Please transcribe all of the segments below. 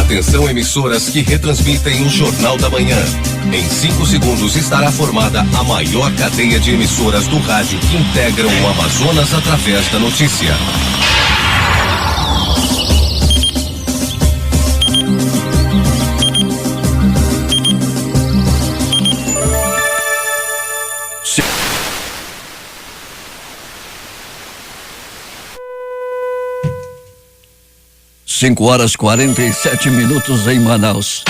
Atenção, emissoras que retransmitem o Jornal da Manhã. Em 5 segundos estará formada a maior cadeia de emissoras do rádio que integram o Amazonas através da notícia. Cinco horas 47 minutos em Manaus.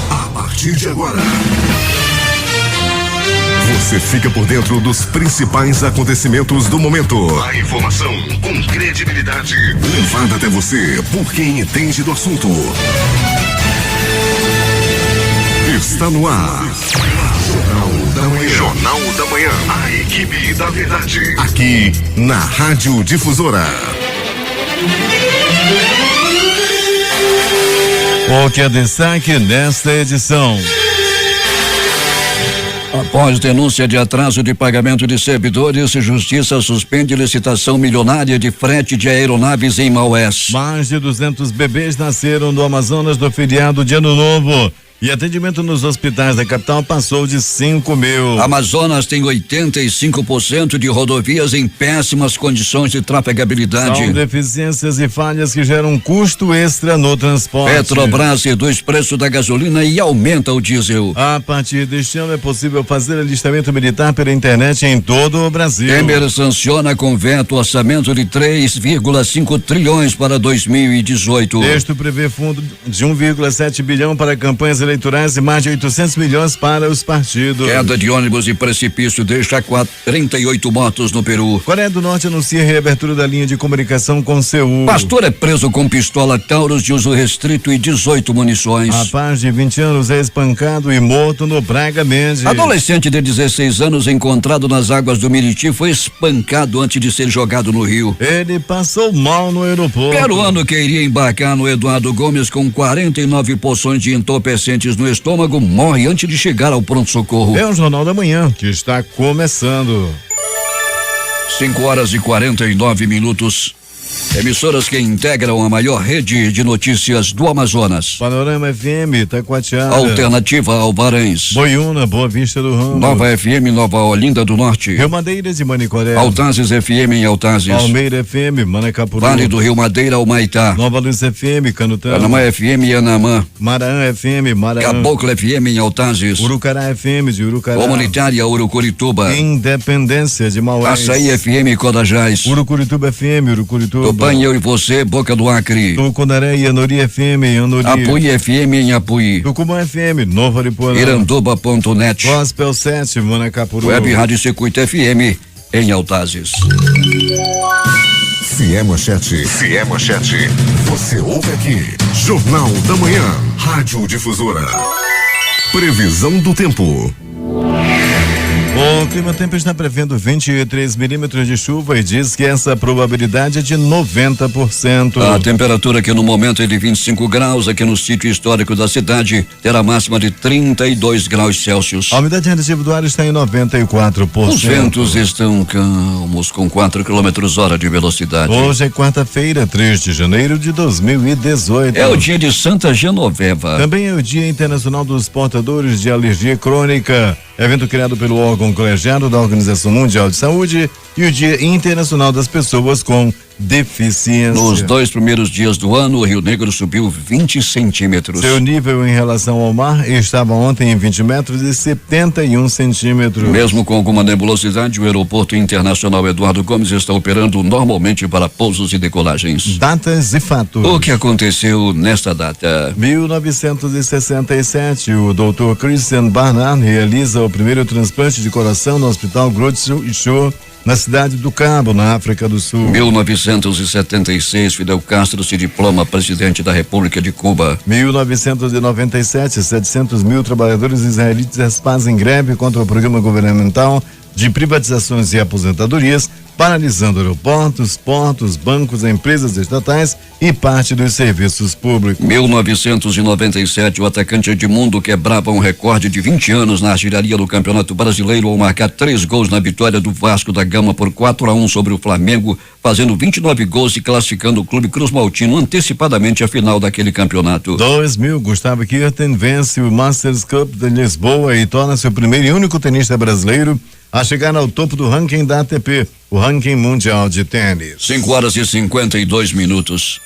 A partir de agora, você fica por dentro dos principais acontecimentos do momento. A informação com credibilidade, levada até você por quem entende do assunto. Está no ar. Jornal da Manhã. Jornal da Manhã. A equipe da verdade. Aqui na Rádio Difusora. O que é destaque nesta edição? Após denúncia de atraso de pagamento de servidores, Justiça suspende licitação milionária de frete de aeronaves em Maués. Mais de 200 bebês nasceram no Amazonas do feriado de Ano Novo. E atendimento nos hospitais da capital passou de 5.000. Amazonas tem 85% de rodovias em péssimas condições de trafegabilidade. São deficiências e falhas que geram custo extra no transporte. Petrobras reduz preço da gasolina e aumenta o diesel. A partir deste ano é possível fazer alistamento militar pela internet em todo o Brasil. Temer sanciona com veto orçamento de 3,5 trilhões para 2018. Texto prevê fundo de 1,7 bilhão para campanhas eleitorais e mais de 800 milhões para os partidos. Queda de ônibus e precipício deixa 38 mortos no Peru. Coreia do Norte anuncia a reabertura da linha de comunicação com Seul. Pastor é preso com pistola Taurus de uso restrito e 18 munições. Rapaz de 20 anos é espancado e morto no Braga Mendes. Adolescente de 16 anos encontrado nas águas do Miriti foi espancado antes de ser jogado no rio. Ele passou mal no aeroporto. Peruano que iria embarcar no Eduardo Gomes com 49 porções de entorpecentes no estômago morre antes de chegar ao pronto-socorro. É o Jornal da Manhã que está começando. 5 horas e 49 minutos. Emissoras que integram a maior rede de notícias do Amazonas. Panorama FM, Taquatiara. Alternativa Alvarães. Boiúna, Boa Vista do Ramo. Nova FM, Nova Olinda do Norte. Rio Madeiras e Manicoré. Altazes FM em Altazes. Palmeira FM, Manacapuru. Vale do Rio Madeira ao Maitá. Nova Luz FM, Canutão. Panamá FM e Anamã. Maraã FM, Maraã. Caboclo FM em Altazes. Urucará FM de Urucará. Comunitária Urucurituba. Independência de Maués. Açaí FM Codajás. Urucurituba FM, Urucurituba. Tupanha, eu e você, Boca do Acre. Tucunaré e Anori FM em Anori. Apuí FM em Apuí. Tucumã FM, Nova Aripuanã. Iranduba.net. Gospel 7, Manacapuru. Web Rádio Circuito FM em Altazes. Se é manchete, você ouve aqui. Jornal da Manhã, Rádio Difusora. Previsão do tempo. O Clima Tempo está prevendo 23 milímetros de chuva e diz que essa probabilidade é de 90%. A temperatura aqui no momento é de 25 graus, aqui no sítio histórico da cidade, terá máxima de 32 graus Celsius. A umidade relativa do ar está em 94%. Os ventos estão calmos, com 4 km/h de velocidade. Hoje é quarta-feira, 3 de janeiro de 2018. É o dia de Santa Genoveva. Também é o Dia Internacional dos Portadores de Alergia Crônica. Evento criado pelo órgão colegiado da Organização Mundial de Saúde e o Dia Internacional das Pessoas com Deficiência. Nos 2 primeiros dias do ano, o Rio Negro subiu 20 centímetros. Seu nível em relação ao mar estava ontem em 20 metros e 71 centímetros. Mesmo com alguma nebulosidade, o Aeroporto Internacional Eduardo Gomes está operando normalmente para pousos e decolagens. Datas e fatos. O que aconteceu nesta data? 1967, o Dr. Christian Barnard realiza o primeiro transplante de coração no Hospital Groote Schuur, na cidade do Cabo, na África do Sul. 1976, Fidel Castro se diploma presidente da República de Cuba. 1997, 700 mil trabalhadores israelitas fazem greve contra o programa governamental de privatizações e aposentadorias paralisando aeroportos, portos, bancos, empresas estatais e parte dos serviços públicos. 1997, o atacante Edmundo quebrava um recorde de 20 anos na artilharia do Campeonato Brasileiro ao marcar 3 gols na vitória do Vasco da Gama por 4-1 sobre o Flamengo, fazendo 29 gols e classificando o Clube Cruz Maltino antecipadamente à final daquele campeonato. 2000, Gustavo Kirten vence o Masters Cup de Lisboa e torna-se o primeiro e único tenista brasileiro a chegar ao topo do ranking da ATP, o ranking mundial de tênis. 5:52.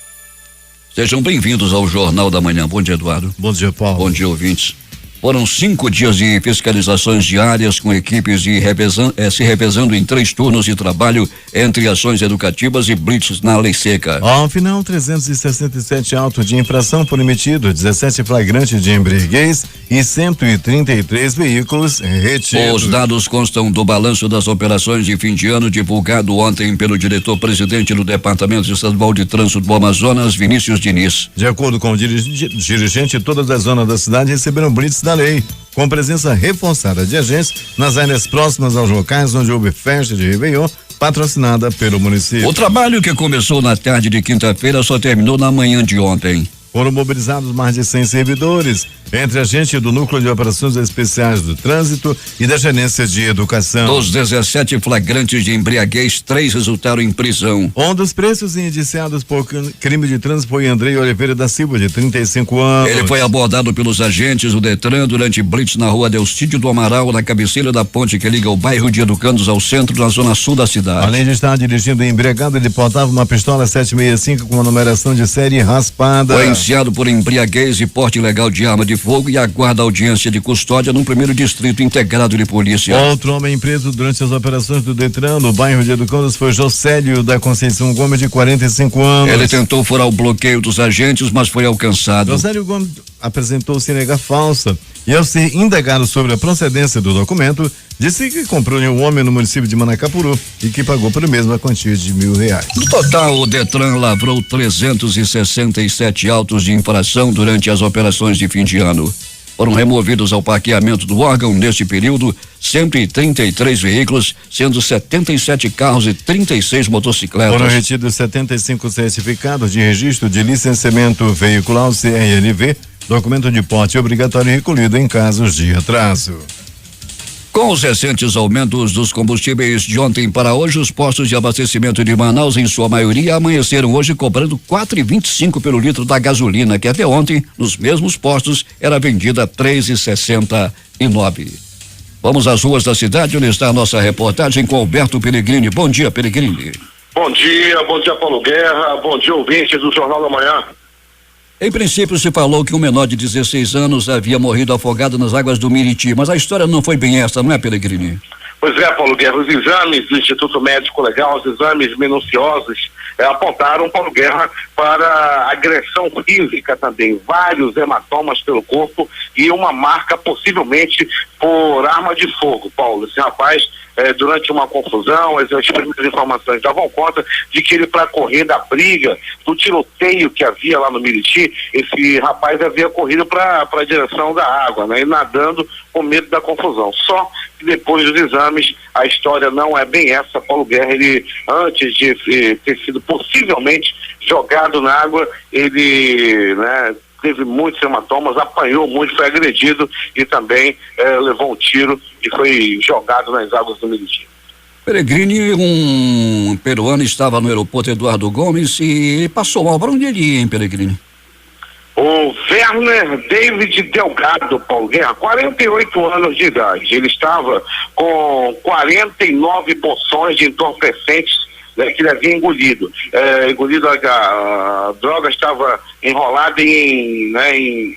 Sejam bem-vindos ao Jornal da Manhã. Bom dia, Eduardo. Bom dia, Paulo. Bom dia, ouvintes. Foram 5 dias de fiscalizações diárias com equipes se revezando em 3 turnos de trabalho entre ações educativas e blitz na lei seca. Ao final, 367 autos de infração foram emitidos, 17 flagrantes de embriaguez e 133 veículos retidos. Os dados constam do balanço das operações de fim de ano divulgado ontem pelo diretor-presidente do Departamento Estadual de Trânsito do Amazonas, Vinícius Diniz. De acordo com o dirigente, todas as zonas da cidade receberam blitz da lei, com presença reforçada de agentes nas áreas próximas aos locais onde houve festa de Réveillon, patrocinada pelo município. O trabalho que começou na tarde de quinta-feira só terminou na manhã de ontem. Foram mobilizados mais de 100 servidores, entre agentes do Núcleo de Operações Especiais do Trânsito e da Gerência de Educação. Dos 17 flagrantes de embriaguez, 3 resultaram em prisão. Um dos presos indiciados por crime de trânsito foi Andrei Oliveira da Silva, de 35 anos. Ele foi abordado pelos agentes do Detran durante blitz na rua Delcídio do Amaral, na cabeceira da ponte que liga o bairro de Educandos ao centro, na zona sul da cidade. Além de estar dirigindo embriagado, ele portava uma pistola 765 com uma numeração de série raspada. Foi indiciado por embriaguez e porte ilegal de arma de fogo e aguarda audiência de custódia no 1º Distrito Integrado de Polícia. Outro homem preso durante as operações do Detran no bairro de Educandos foi Josélio da Conceição Gomes, de 45 anos. Ele tentou furar o bloqueio dos agentes, mas foi alcançado. Josélio Gomes apresentou cinegar falsa e, ao ser indagado sobre a procedência do documento, disse que comprou em um homem no município de Manacapuru e que pagou pelo mesmo a quantia de R$1.000. No total, o Detran lavrou 367 autos de infração durante as operações de fim de ano. Foram removidos ao parqueamento do órgão, neste período, 133 veículos, sendo 77 carros e 36 motocicletas. Foram retidos 75 certificados de registro de licenciamento veicular, CRLV, documento de porte obrigatório recolhido em casos de atraso. Com os recentes aumentos dos combustíveis de ontem para hoje, os postos de abastecimento de Manaus, em sua maioria, amanheceram hoje cobrando R$4,25 pelo litro da gasolina, que até ontem, nos mesmos postos, era vendida R$3,69. Vamos às ruas da cidade, onde está a nossa reportagem com Alberto Pellegrini. Bom dia, Pellegrini. Bom dia, Paulo Guerra, bom dia, ouvintes do Jornal da Manhã. Em princípio, se falou que um menor de 16 anos havia morrido afogado nas águas do Miriti, mas a história não foi bem essa, não é, Pellegrini? Pois é, Paulo Guerra, os exames do Instituto Médico Legal, os exames minuciosos, apontaram, Paulo Guerra, para agressão física também, vários hematomas pelo corpo e uma marca possivelmente por arma de fogo, Paulo. Esse rapaz, durante uma confusão, as primeiras informações davam conta de que ele, para correr da briga, do tiroteio que havia lá no Miriti, esse rapaz havia corrido para a direção da água, né? E nadando com medo da confusão. Só que depois dos exames, a história não é bem essa, Paulo Guerra. Ele, antes de ter sido possivelmente jogado na água, ele, né, teve muitos hematomas, apanhou muito, foi agredido e também levou um tiro e foi jogado nas águas do Miriti. Pellegrini, um peruano, estava no aeroporto Eduardo Gomes e passou mal. Para onde ele ia, hein, Pellegrini? O Werner David Delgado, Paulo Guerra, 48 anos de idade. Ele estava com 49 porções de entorpecentes, né, que ele havia engolido. A droga estava enrolada em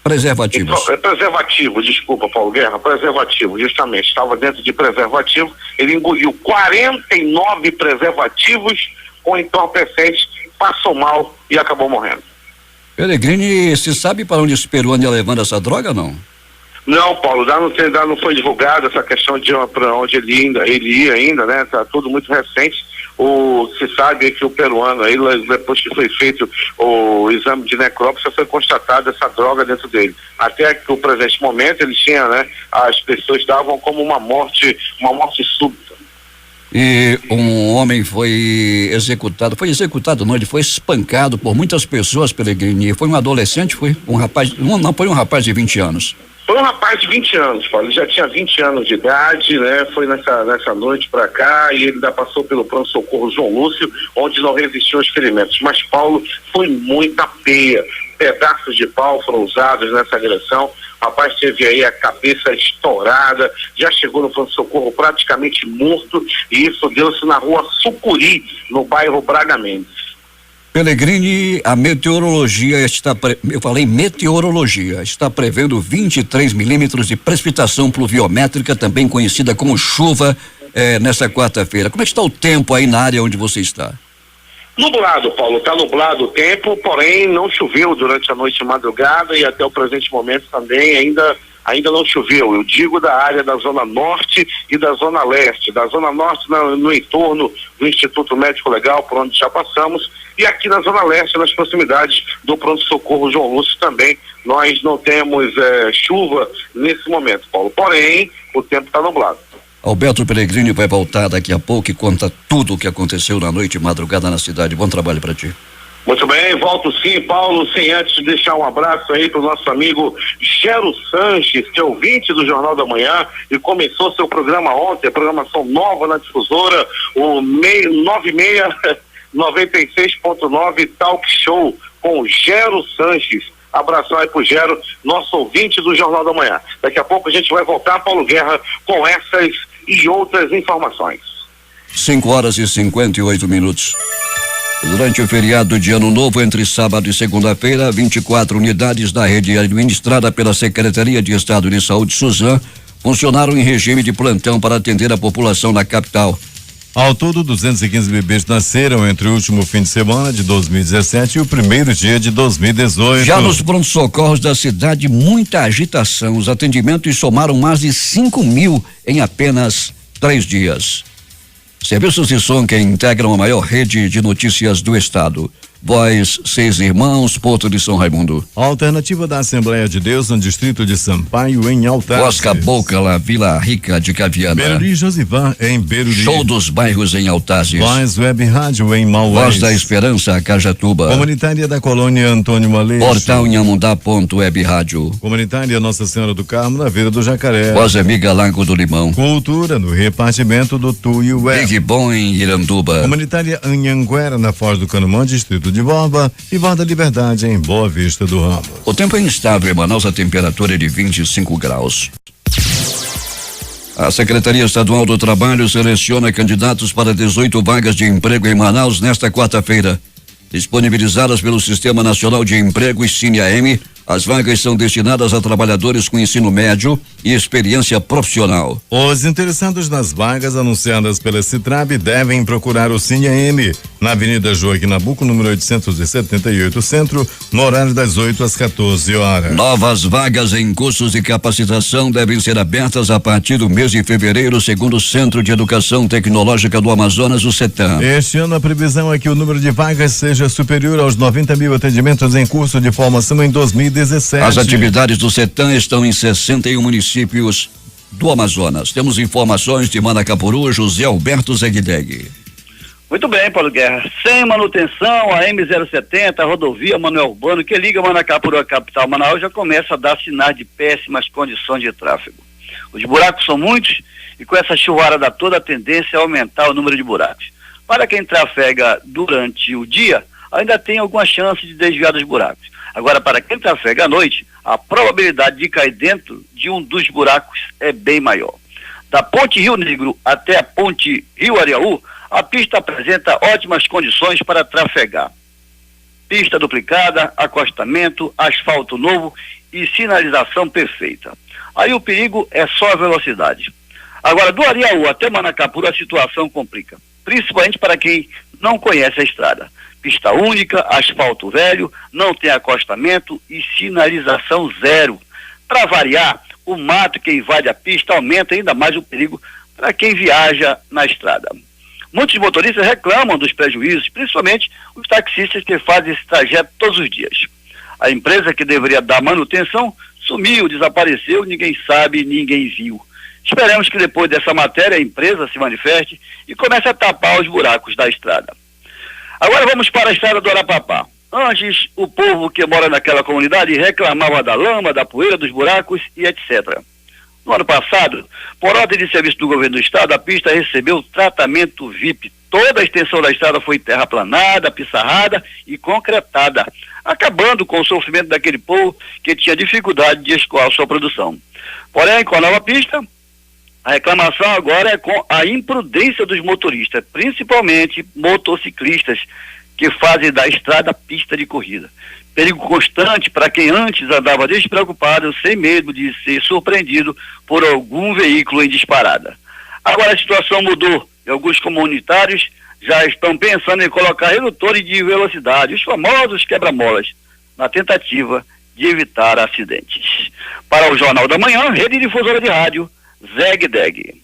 preservativos. Preservativo, desculpa, Paulo Guerra, preservativo, justamente, estava dentro de preservativo. Ele engoliu 49 preservativos com entorpecentes, passou mal e acabou morrendo. Pellegrini, se sabe para onde esse peruano ia levando essa droga, não? Não, Paulo, ainda não foi divulgada essa questão de para onde ele ia ainda, né? Tá tudo muito recente. Se sabe que o peruano, aí, depois que foi feito o exame de necrópsia, foi constatada essa droga dentro dele. Até que o presente momento ele tinha, né? As pessoas davam como uma morte súbita. E um homem foi executado não, ele foi espancado por muitas pessoas, Pelegrini. Foi um adolescente, foi um rapaz, não foi um rapaz de 20 anos. Foi um rapaz de 20 anos, Paulo. Ele já tinha 20 anos de idade, né? Foi nessa noite pra cá e ele ainda passou pelo pronto-socorro João Lúcio, onde não resistiu aos ferimentos. Mas, Paulo, foi muita peia. Pedaços de pau foram usados nessa agressão. O rapaz teve aí a cabeça estourada, já chegou no pronto-socorro praticamente morto, e isso deu-se na rua Sucuri, no bairro Braga Mendes. Pelegrini, a meteorologia eu falei meteorologia, está prevendo 23 milímetros de precipitação pluviométrica, também conhecida como chuva, nessa quarta-feira. Como é que está o tempo aí na área onde você está? Nublado, Paulo, está nublado o tempo, porém não choveu durante a noite e madrugada e até o presente momento também ainda não choveu. Eu digo da área da Zona Norte e da Zona Leste. Da Zona Norte no entorno do Instituto Médico Legal, por onde já passamos, e aqui na Zona Leste, nas proximidades do pronto-socorro João Lúcio também, nós não temos chuva nesse momento, Paulo. Porém, o tempo está nublado. Alberto Pelegrini vai voltar daqui a pouco e conta tudo o que aconteceu na noite e madrugada na cidade. Bom trabalho para ti. Muito bem, volto sim, Paulo, sem antes deixar um abraço aí pro nosso amigo Gero Sanches, que é ouvinte do Jornal da Manhã e começou seu programa ontem, a programação nova na difusora, o 96.9 Talk Show com Gero Sanches. Abração aí pro Gero, nosso ouvinte do Jornal da Manhã. Daqui a pouco a gente vai voltar, Paulo Guerra, com essas e outras informações. 5:58. Durante o feriado de Ano Novo, entre sábado e segunda-feira, 24 unidades da rede administrada pela Secretaria de Estado de Saúde, SUSAM, funcionaram em regime de plantão para atender a população na capital. Ao todo, 215 bebês nasceram entre o último fim de semana de 2017 e o primeiro dia de 2018. Já nos pronto-socorros da cidade, muita agitação. Os atendimentos somaram mais de 5.000 em apenas 3 dias. Serviços de som que integram a maior rede de notícias do estado. Voz 6 Irmãos, Porto de São Raimundo. Alternativa da Assembleia de Deus no distrito de Sampaio, em Altares. Voz Cabocla, Vila Rica de Caviana. Beruri Josivá, em Beruri. Show dos Bairros, em Altares. Voz Web Rádio, em Maués. Voz da Esperança, Cajatuba. Comunitária da Colônia Antônio Maleixo. Portal Inhamundá.web Rádio. Comunitária Nossa Senhora do Carmo, na Vila do Jacaré. Voz Amiga Lago do Limão. Cultura no repartimento do Tuiué. Big Bom, em Iranduba. Comunitária Anhanguera, na Foz do Canumã, distrito de Borba, e Voz da Liberdade, em Boa Vista do Ramos. O tempo é instável em Manaus, a temperatura é de 25 graus. A Secretaria Estadual do Trabalho seleciona candidatos para 18 vagas de emprego em Manaus nesta quarta-feira. Disponibilizadas pelo Sistema Nacional de Emprego e Cine-AM, as vagas são destinadas a trabalhadores com ensino médio e experiência profissional. Os interessados nas vagas anunciadas pela Citrab devem procurar o Cine-AM na Avenida Joaquim Nabuco, número 878 Centro, no horário das 8 às 14 horas. Novas vagas em cursos de capacitação devem ser abertas a partir do mês de fevereiro, segundo o Centro de Educação Tecnológica do Amazonas, o CETAM. Este ano a previsão é que o número de vagas seja superior aos 90.000 atendimentos em curso de formação em 2017. As atividades do CETAM estão em 61 municípios do Amazonas. Temos informações de Manacapuru, José Alberto Zegdeg. Muito bem, Paulo Guerra. Sem manutenção, a M070, a rodovia Manuel Urbano, que liga Manacapuru à capital Manaus, já começa a dar sinais de péssimas condições de tráfego. Os buracos são muitos e com essa chuvarada toda a tendência é aumentar o número de buracos. Para quem trafega durante o dia, ainda tem alguma chance de desviar dos buracos. Agora, para quem trafega à noite, a probabilidade de cair dentro de um dos buracos é bem maior. Da Ponte Rio Negro até a Ponte Rio Ariaú, a pista apresenta ótimas condições para trafegar. Pista duplicada, acostamento, asfalto novo e sinalização perfeita. Aí o perigo é só a velocidade. Agora, do Ariaú até Manacapuru, a situação complica, principalmente para quem não conhece a estrada. Pista única, asfalto velho, não tem acostamento e sinalização zero. Para variar, o mato que invade a pista aumenta ainda mais o perigo para quem viaja na estrada. Muitos motoristas reclamam dos prejuízos, principalmente os taxistas que fazem esse trajeto todos os dias. A empresa que deveria dar manutenção sumiu, desapareceu, ninguém sabe, ninguém viu. Esperemos que depois dessa matéria a empresa se manifeste e comece a tapar os buracos da estrada. Agora vamos para a estrada do Arapapá. Antes, o povo que mora naquela comunidade reclamava da lama, da poeira, dos buracos e etc. No ano passado, por ordem de serviço do governo do estado, a pista recebeu tratamento VIP. Toda a extensão da estrada foi terraplanada, pissarrada e concretada, acabando com o sofrimento daquele povo que tinha dificuldade de escoar sua produção. Porém, com a nova pista, a reclamação agora é com a imprudência dos motoristas, principalmente motociclistas, que fazem da estrada pista de corrida. Perigo constante para quem antes andava despreocupado, sem medo de ser surpreendido por algum veículo em disparada. Agora a situação mudou e alguns comunitários já estão pensando em colocar redutores de velocidade, os famosos quebra-molas, na tentativa de evitar acidentes. Para o Jornal da Manhã, Rede Difusora de Rádio, Zeg Deg.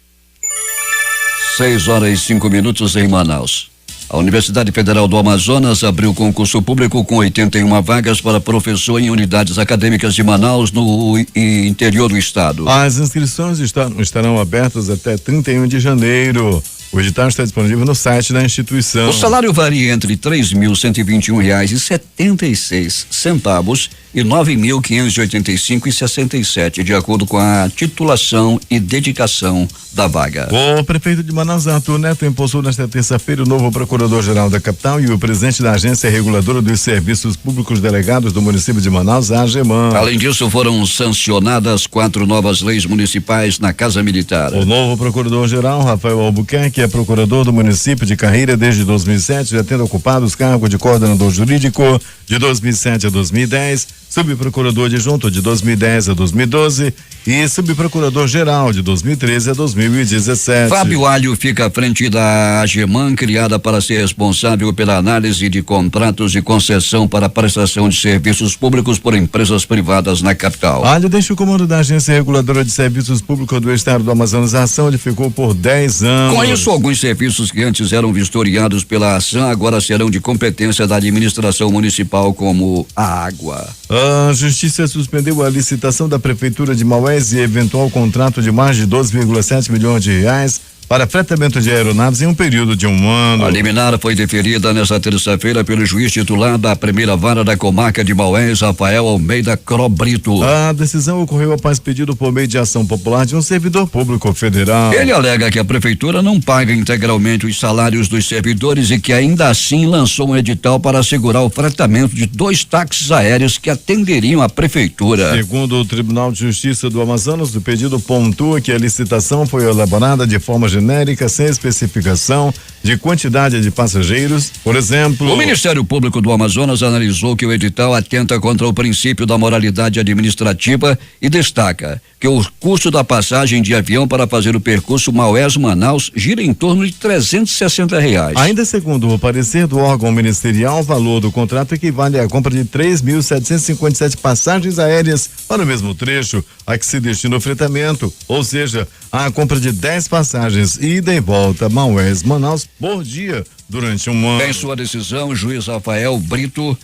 6h05 em Manaus. A Universidade Federal do Amazonas abriu concurso público com 81 vagas para professor em unidades acadêmicas de Manaus, no interior do estado. As inscrições estarão abertas até 31 de janeiro. O edital está disponível no site da instituição. O salário varia entre R$3.121,76 e R$9.585,67, de acordo com a titulação e dedicação da vaga. O prefeito de Manaus, Arthur Neto, impulsou nesta terça-feira o novo procurador-geral da capital e o presidente da Agência Reguladora dos Serviços Públicos Delegados do município de Manaus, a AGEMAN. Além disso, foram sancionadas 4 novas leis municipais na Casa Militar. O novo procurador-geral, Rafael Albuquerque, é procurador do município de Carreira desde 2007, já tendo ocupado os cargos de coordenador jurídico de 2007 a 2010, subprocurador adjunto de 2010 a 2012 e subprocurador-geral de 2013 a 2017. Fábio Alho fica à frente da AGEMAN, criada para ser responsável pela análise de contratos de concessão para prestação de serviços públicos por empresas privadas na capital. Alho deixa o comando da Agência Reguladora de Serviços Públicos do Estado do Amazonas. A ação onde ficou por 10 anos. Com isso, alguns serviços que antes eram vistoriados pela ação agora serão de competência da administração municipal, como a água. A Justiça suspendeu a licitação da Prefeitura de Maués e eventual contrato de mais de 12,7 milhões de reais para fretamento de aeronaves em um período de 1 ano. A liminar foi deferida nesta terça-feira pelo juiz titular da primeira vara da comarca de Maués, Rafael Almeida Crobrito. A decisão ocorreu após pedido por meio de ação popular de um servidor público federal. Ele alega que a prefeitura não paga integralmente os salários dos servidores e que ainda assim lançou um edital para assegurar o fretamento de 2 táxis aéreos que atenderiam a prefeitura. Segundo o Tribunal de Justiça do Amazonas, o pedido pontua que a licitação foi elaborada de forma genérica, sem especificação de quantidade de passageiros. Por exemplo, o Ministério Público do Amazonas analisou que o edital atenta contra o princípio da moralidade administrativa e destaca que o custo da passagem de avião para fazer o percurso Maués-Manaus gira em torno de R$360. Ainda segundo o parecer do órgão ministerial, o valor do contrato equivale à compra de 3.757 passagens aéreas para o mesmo trecho a que se destina o fretamento, ou seja, a compra de 10 passagens ida e volta Maués-Manaus por dia durante 1 ano. Em sua decisão, o juiz Rafael Brito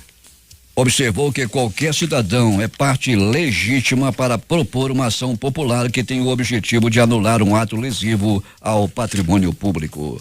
observou que qualquer cidadão é parte legítima para propor uma ação popular que tem o objetivo de anular um ato lesivo ao patrimônio público.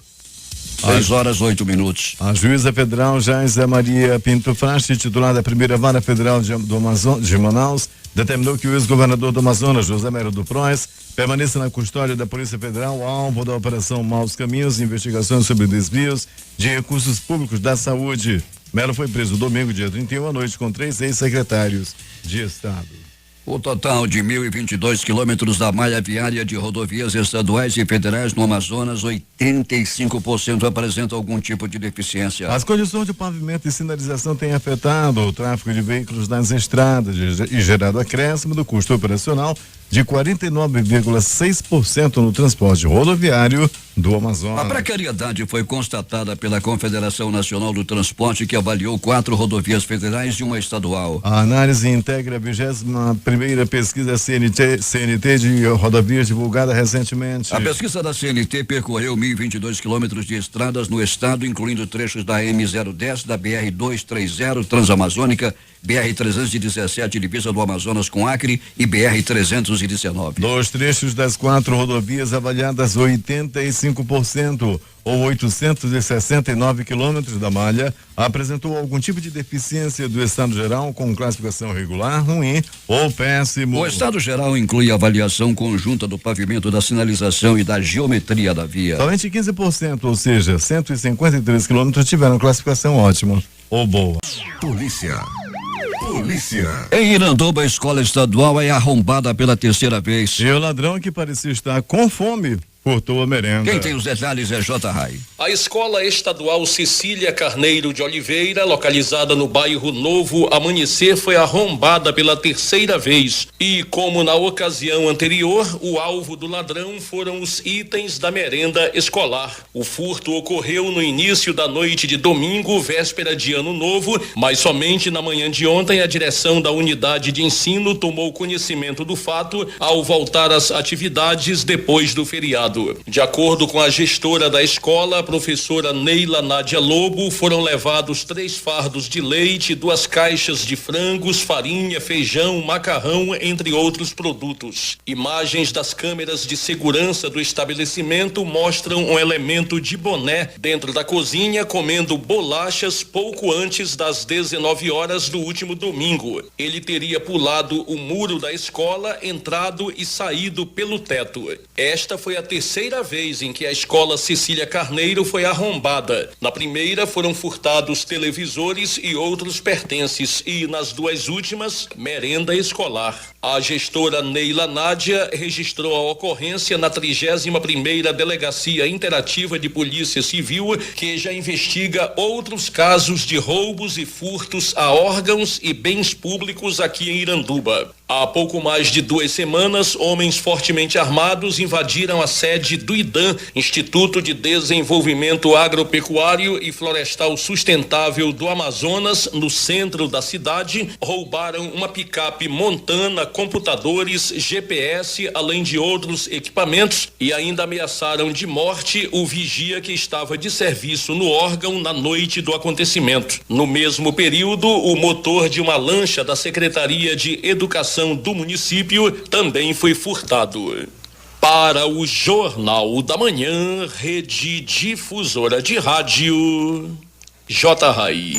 6h08. A juíza federal Jaisa Maria Pinto Fraste, titular da primeira vara federal de Manaus, determinou que o ex-governador do Amazonas, José Melo do Prois, permaneça na custódia da Polícia Federal, alvo da Operação Maus Caminhos, investigações sobre desvios de recursos públicos da saúde. Melo foi preso domingo, dia 31 à noite, com 3 ex-secretários de Estado. O total de 1.022 quilômetros da malha viária de rodovias estaduais e federais no Amazonas, 85% apresentam algum tipo de deficiência. As condições de pavimento e sinalização têm afetado o tráfego de veículos nas estradas e gerado acréscimo do custo operacional de 49,6% no transporte rodoviário do Amazonas. A precariedade foi constatada pela Confederação Nacional do Transporte, que avaliou 4 rodovias federais e uma estadual. A análise integra a 21ª pesquisa CNT de rodovias divulgada recentemente. A pesquisa da CNT percorreu 1.022 quilômetros de estradas no estado, incluindo trechos da M010, da BR-230 Transamazônica, BR-317 divisa do Amazonas com Acre e BR-319 219. Dos trechos das 4 rodovias avaliadas 85%, ou 869 quilômetros da malha, apresentou algum tipo de deficiência do estado geral com classificação regular, ruim ou péssimo. O estado geral inclui a avaliação conjunta do pavimento, da sinalização e da geometria da via. Somente 15%, ou seja, 153 quilômetros tiveram classificação ótima ou boa. Polícia. Em Iranduba, a escola estadual é arrombada pela terceira vez. E o ladrão que parecia estar com fome furtou a merenda. Quem tem os detalhes é J. Rai. A Escola Estadual Cecília Carneiro de Oliveira, localizada no bairro Novo Amanhecer, foi arrombada pela terceira vez. E, como na ocasião anterior, o alvo do ladrão foram os itens da merenda escolar. O furto ocorreu no início da noite de domingo, véspera de Ano Novo, mas somente na manhã de ontem a direção da unidade de ensino tomou conhecimento do fato ao voltar às atividades depois do feriado. De acordo com a gestora da escola, a professora Neila Nádia Lobo, foram levados 3 fardos de leite, 2 caixas de frangos, farinha, feijão, macarrão, entre outros produtos. Imagens das câmeras de segurança do estabelecimento mostram um elemento de boné dentro da cozinha comendo bolachas pouco antes das 19 horas do último domingo. Ele teria pulado o muro da escola, entrado e saído pelo teto. Esta foi a terceira vez em que a escola Cecília Carneiro foi arrombada. Na primeira foram furtados televisores e outros pertences e nas 2 últimas, merenda escolar. A gestora Neila Nádia registrou a ocorrência na 31ª Delegacia Interativa de Polícia Civil, que já investiga outros casos de roubos e furtos a órgãos e bens públicos aqui em Iranduba. Há pouco mais de 2 semanas, homens fortemente armados invadiram a sede do IDAM, Instituto de Desenvolvimento Agropecuário e Florestal Sustentável do Amazonas, no centro da cidade, roubaram uma picape Montana, computadores, GPS, além de outros equipamentos, e ainda ameaçaram de morte o vigia que estava de serviço no órgão na noite do acontecimento. No mesmo período, o motor de uma lancha da Secretaria de Educação do município também foi furtado. Para o Jornal da Manhã, Rede Difusora de Rádio, J. Rai.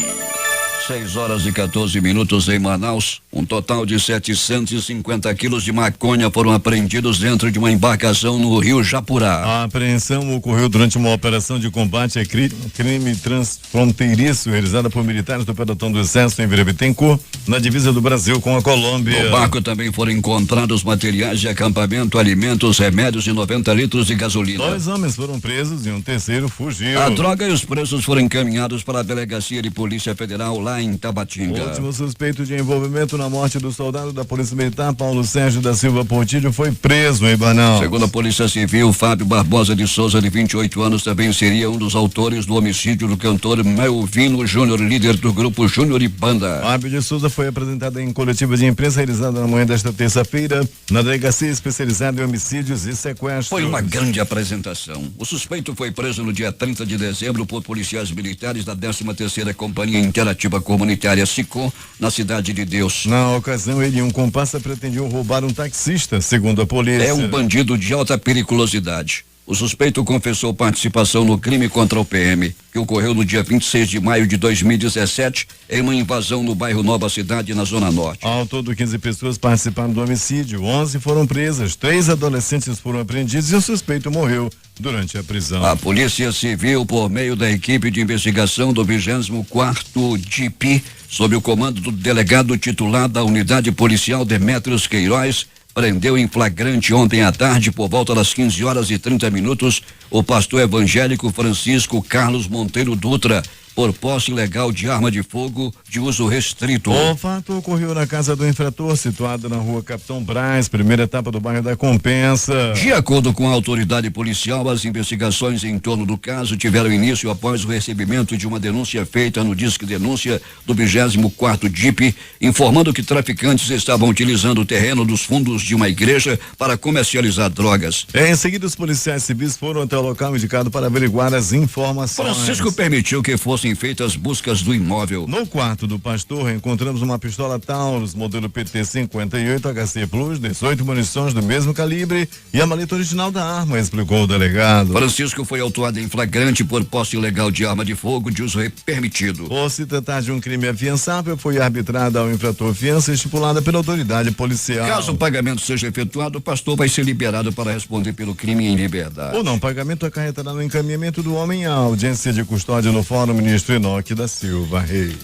6h14 em Manaus. Um total de 750 quilos de maconha foram apreendidos dentro de uma embarcação no Rio Japurá. A apreensão ocorreu durante uma operação de combate a crime transfronteiriço realizada por militares do pelotão do Exército em Vila Bittencourt, na divisa do Brasil com a Colômbia. No barco também foram encontrados materiais de acampamento, alimentos, remédios e 90 litros de gasolina. 2 homens foram presos e um terceiro fugiu. A droga e os presos foram encaminhados para a Delegacia de Polícia Federal lá em Tabatinga. O último suspeito de envolvimento na morte do soldado da Polícia Militar, Paulo Sérgio da Silva Portilho, foi preso em Manaus. Segundo a Polícia Civil, Fábio Barbosa de Souza, de 28 anos, também seria um dos autores do homicídio do cantor Melvino Júnior, líder do grupo Júnior e Banda. Fábio de Souza foi apresentado em coletiva de imprensa realizada na manhã desta terça-feira na Delegacia Especializada em Homicídios e Sequestros. Foi uma grande apresentação. O suspeito foi preso no dia 30 de dezembro por policiais militares da 13ª Companhia Interativa Comunitária SICOM, na Cidade de Deus. Na ocasião, ele e um comparsa pretendiam roubar um taxista, segundo a polícia. É um bandido de alta periculosidade. O suspeito confessou participação no crime contra o PM, que ocorreu no dia 26 de maio de 2017, em uma invasão no bairro Nova Cidade, na Zona Norte. Ao todo, 15 pessoas participaram do homicídio, 11 foram presas, 3 adolescentes foram apreendidos e o suspeito morreu durante a prisão. A Polícia Civil, por meio da equipe de investigação do 24º DIP, sob o comando do delegado titular da Unidade Policial Demétrios Queiroz, prendeu em flagrante ontem à tarde, por volta das 15h30, o pastor evangélico Francisco Carlos Monteiro Dutra, por posse ilegal de arma de fogo de uso restrito. O fato ocorreu na casa do infrator, situada na rua Capitão Braz, primeira etapa do bairro da Compensa. De acordo com a autoridade policial, as investigações em torno do caso tiveram início após o recebimento de uma denúncia feita no Disque Denúncia do 24º DIP, informando que traficantes estavam utilizando o terreno dos fundos de uma igreja para comercializar drogas. Em seguida, os policiais civis foram até o local indicado para averiguar as informações. Francisco permitiu que fossem fossem feitas buscas do imóvel. No quarto do pastor, encontramos uma pistola Taurus, modelo PT-58 HC Plus, 18 munições do mesmo calibre e a maleta original da arma, explicou o delegado. Francisco foi autuado em flagrante por posse ilegal de arma de fogo de uso permitido. Por se tratar de um crime afiançável, foi arbitrada ao infrator fiança estipulada pela autoridade policial. Caso o pagamento seja efetuado, o pastor vai ser liberado para responder pelo crime em liberdade. O não pagamento acarretará no encaminhamento do homem à audiência de custódia no Fórum Ministro Enoque da Silva Reis.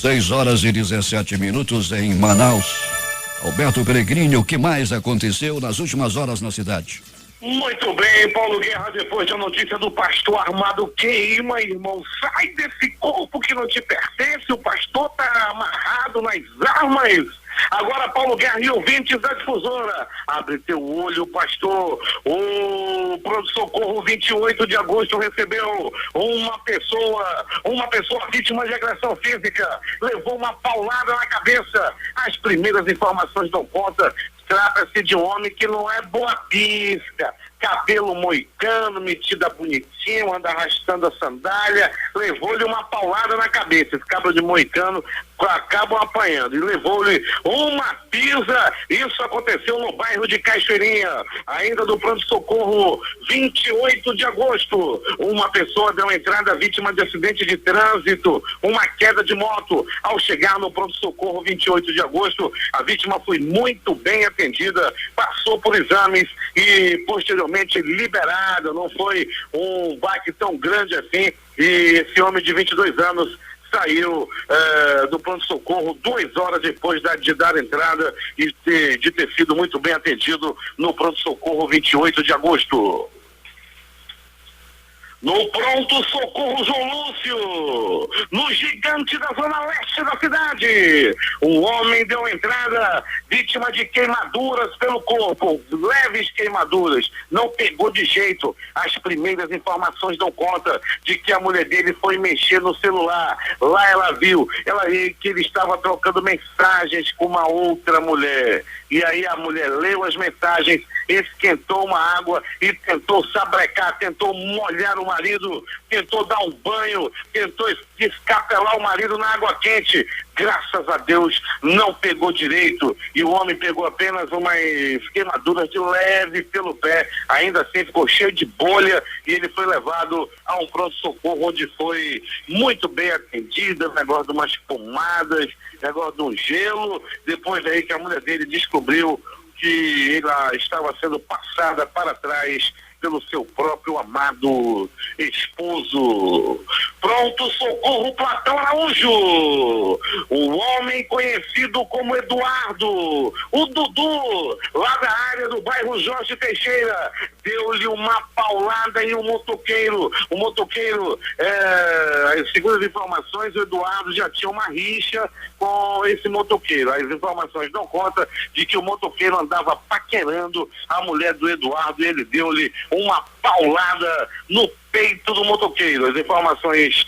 6h17 em Manaus. Alberto Peregrini, o que mais aconteceu nas últimas horas na cidade? Muito bem, Paulo Guerra, depois da notícia do pastor armado queima, irmão, sai desse corpo que não te pertence, o pastor tá amarrado nas armas. Agora, Paulo Guerra e ouvintes da difusora, abre teu olho, pastor. O pronto-socorro 28 de agosto recebeu uma pessoa vítima de agressão física, levou uma paulada na cabeça. As primeiras informações dão conta. Trata-se de um homem que não é boa pisca, cabelo moicano, metida bonitinho, anda arrastando a sandália, levou-lhe uma paulada na cabeça. Esse cabelo de moicano acabam apanhando e levou-lhe uma pisa. Isso aconteceu no bairro de Cachoeirinha, ainda do pronto-socorro 28 de agosto. Uma pessoa deu entrada vítima de acidente de trânsito, uma queda de moto. Ao chegar no pronto-socorro 28 de agosto, a vítima foi muito bem atendida, passou por exames e posteriormente liberada. Não foi um baque tão grande assim, e esse homem de 22 anos saiu do pronto-socorro 2 horas depois de dar entrada e de ter sido muito bem atendido no pronto-socorro 28 de agosto. No pronto-socorro João Lúcio, no gigante da zona leste da cidade, um homem deu entrada, vítima de queimaduras pelo corpo, leves queimaduras, não pegou de jeito. As primeiras informações dão conta de que a mulher dele foi mexer no celular. Lá ela viu que ele estava trocando mensagens com uma outra mulher. E aí a mulher leu as mensagens, esquentou uma água e tentou sabrecar, tentou molhar o marido, tentou dar um banho, tentou escapelar o marido na água quente. Graças a Deus não pegou direito e o homem pegou apenas umas queimaduras de leve pelo pé. Ainda assim ficou cheio de bolha e ele foi levado a um pronto-socorro onde foi muito bem atendido, negócio de umas pomadas, negócio de um gelo. Depois daí que a mulher dele descobriu que ela estava sendo passada para trás pelo seu próprio amado esposo. Pronto-socorro Platão Araújo, o homem conhecido como Eduardo, o Dudu, lá da área do bairro Jorge Teixeira, deu-lhe uma paulada em um motoqueiro. O motoqueiro, segundo as informações, o Eduardo já tinha uma rixa com esse motoqueiro. As informações dão conta de que o motoqueiro andava paquerando a mulher do Eduardo e ele deu-lhe uma paulada no peito do motoqueiro. As informações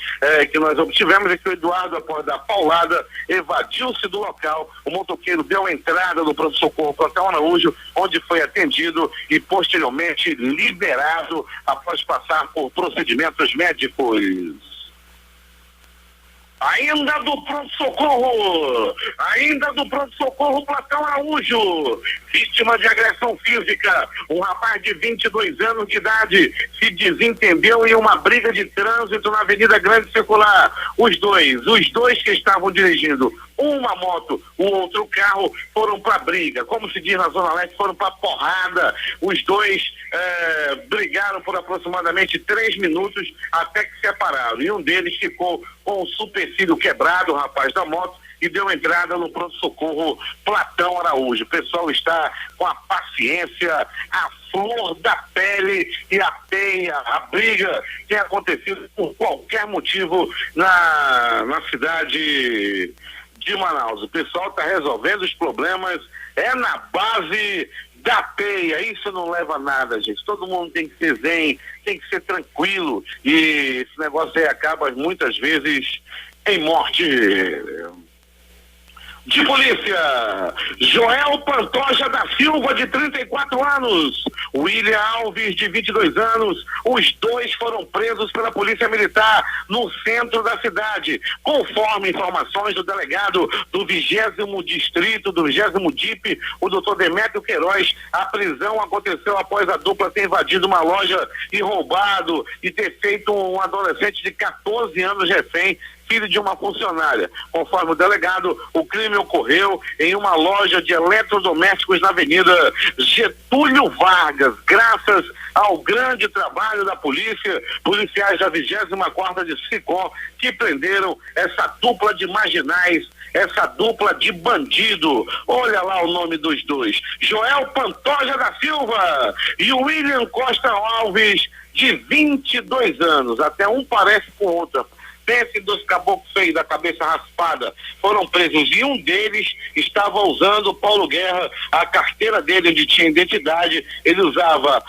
que nós obtivemos é que o Eduardo, após dar paulada, evadiu-se do local. O motoqueiro deu entrada no pronto-socorro Platão Araújo, onde foi atendido e posteriormente liberado após passar por procedimentos médicos. Ainda do pronto-socorro Platão Araújo, vítima de agressão física, um rapaz de 22 anos de idade se desentendeu em uma briga de trânsito na Avenida Grande Circular. Os dois que estavam dirigindo uma moto, o outro carro, foram para briga. Como se diz na Zona Leste, foram para porrada. Os dois brigaram por aproximadamente 3 minutos até que se separaram. E um deles ficou com o supercílio quebrado, o rapaz da moto, e deu entrada no pronto-socorro Platão Araújo. O pessoal está com a paciência, a flor da pele e a peia. A briga tem acontecido por qualquer motivo na cidade de Manaus. O pessoal está resolvendo os problemas, na base da peia. Isso não leva a nada, gente. Todo mundo tem que ser zen, tem que ser tranquilo, e esse negócio aí acaba muitas vezes em morte. de polícia. Joel Pantoja da Silva, de 34 anos. William Alves, de 22 anos. Os dois foram presos pela Polícia Militar no centro da cidade. Conforme informações do delegado do 20º Distrito, do 20º DIP, o doutor Demétrio Queiroz, a prisão aconteceu após a dupla ter invadido uma loja e roubado e ter feito um adolescente de 14 anos refém, filho de uma funcionária. Conforme o delegado, o crime ocorreu em uma loja de eletrodomésticos na Avenida Getúlio Vargas. Graças ao grande trabalho da polícia, policiais da 24ª de SICOM, que prenderam essa dupla de marginais, essa dupla de bandido. Olha lá o nome dos dois: Joel Pantoja da Silva e o William Costa Alves, de 22 anos. Até um parece com o outro. Pense dos caboclos feios da cabeça raspada, foram presos e um deles estava usando, Paulo Guerra, a carteira dele onde tinha identidade. Ele usava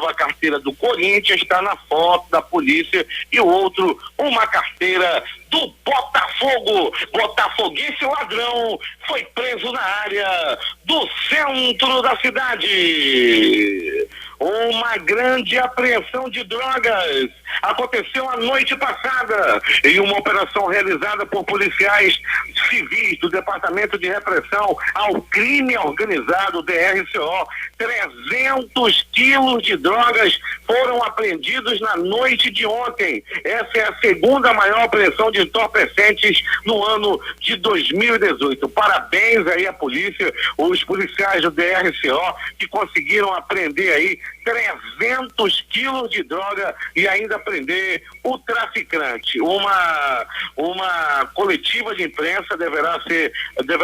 a carteira do Corinthians, está na foto da polícia, e o outro uma carteira do Botafogo. Botafoguense ladrão foi preso na área do centro da cidade. Uma grande apreensão de drogas aconteceu a noite passada em uma operação realizada por policiais civis do Departamento de Repressão ao Crime Organizado, DRCO. 300 quilos de drogas foram apreendidos na noite de ontem. Essa é a segunda maior apreensão de entorpecentes no ano de 2018. Parabéns aí à polícia, os policiais do DRCO, que conseguiram apreender aí 300 quilos de droga e ainda prender o traficante. Uma coletiva de imprensa deverá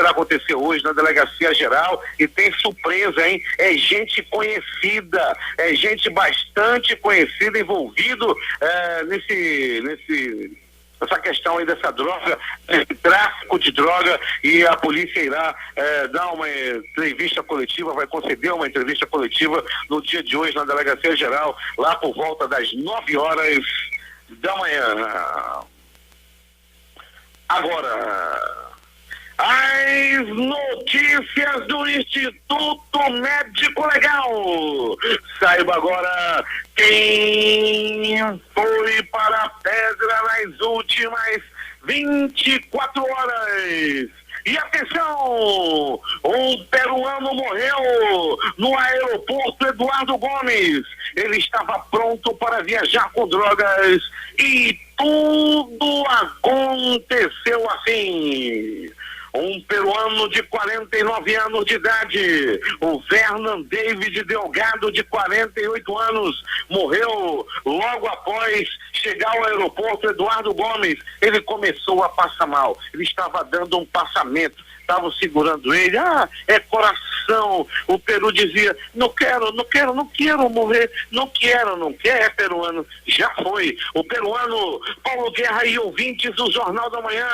acontecer hoje na Delegacia Geral, e tem surpresa, hein? É gente conhecida, é gente bastante conhecida envolvido essa questão aí dessa droga, tráfico de droga, e a polícia irá dar uma entrevista coletiva, vai conceder uma entrevista coletiva no dia de hoje na Delegacia Geral, lá por volta das 9 horas da manhã. Agora, as notícias do Instituto Médico Legal. Saiba agora quem foi para a pedra nas últimas 24 horas. E atenção, um peruano morreu no aeroporto Eduardo Gomes. Ele estava pronto para viajar com drogas e tudo aconteceu assim. Um peruano de 49 anos de idade, o Vernon David Delgado, de 48 anos, morreu logo após chegar ao aeroporto Eduardo Gomes. Ele começou a passar mal, ele estava dando um passamento, estavam segurando ele, é coração. O Peru dizia, não quero morrer, não quer, peruano, já foi. O peruano Paulo Guerra e ouvintes do Jornal da Manhã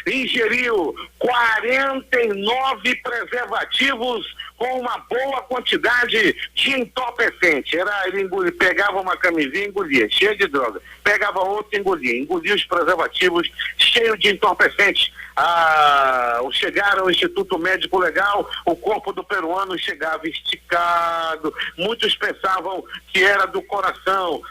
ingeriu 49 preservativos com uma boa quantidade de entorpecente. Ele pegava uma camisinha e engolia, cheia de droga. Pegava outra e engolia os preservativos cheios de entorpecente. Ao chegar ao Instituto Médico Legal, o corpo do peruano chegava esticado. Muitos pensavam que era do coração.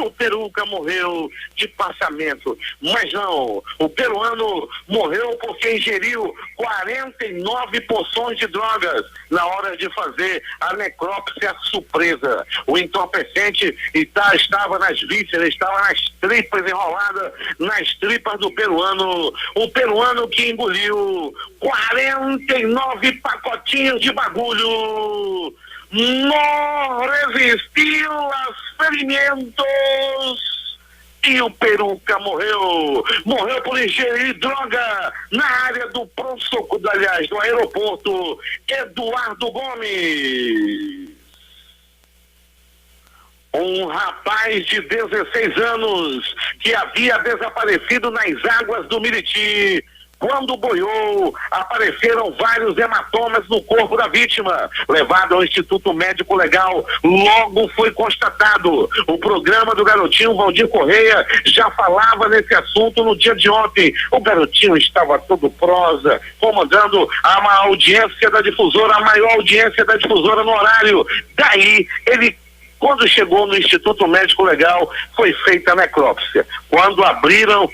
O peruca morreu de passamento. Mas não, o peruano morreu porque ingeriu 49 porções de drogas na hora de fazer a necrópsia surpresa. O entorpecente estava nas vísceras, estava nas tripas, enrolada nas tripas do peruano. O peruano que engoliu 49 pacotinhos de bagulho não resistiu aos ferimentos e o peruca morreu por ingerir droga na área do pronto-socorro, do aeroporto Eduardo Gomes. Um rapaz de 16 anos que havia desaparecido nas águas do Miriti Quando boiou, apareceram vários hematomas no corpo da vítima. Levado ao Instituto Médico Legal, logo foi constatado. O programa do garotinho Valdir Correia já falava nesse assunto no dia de ontem. O garotinho estava todo prosa, comandando a audiência da difusora, a maior audiência da difusora no horário. Daí, ele, quando chegou no Instituto Médico Legal, foi feita a necrópsia. Quando abriram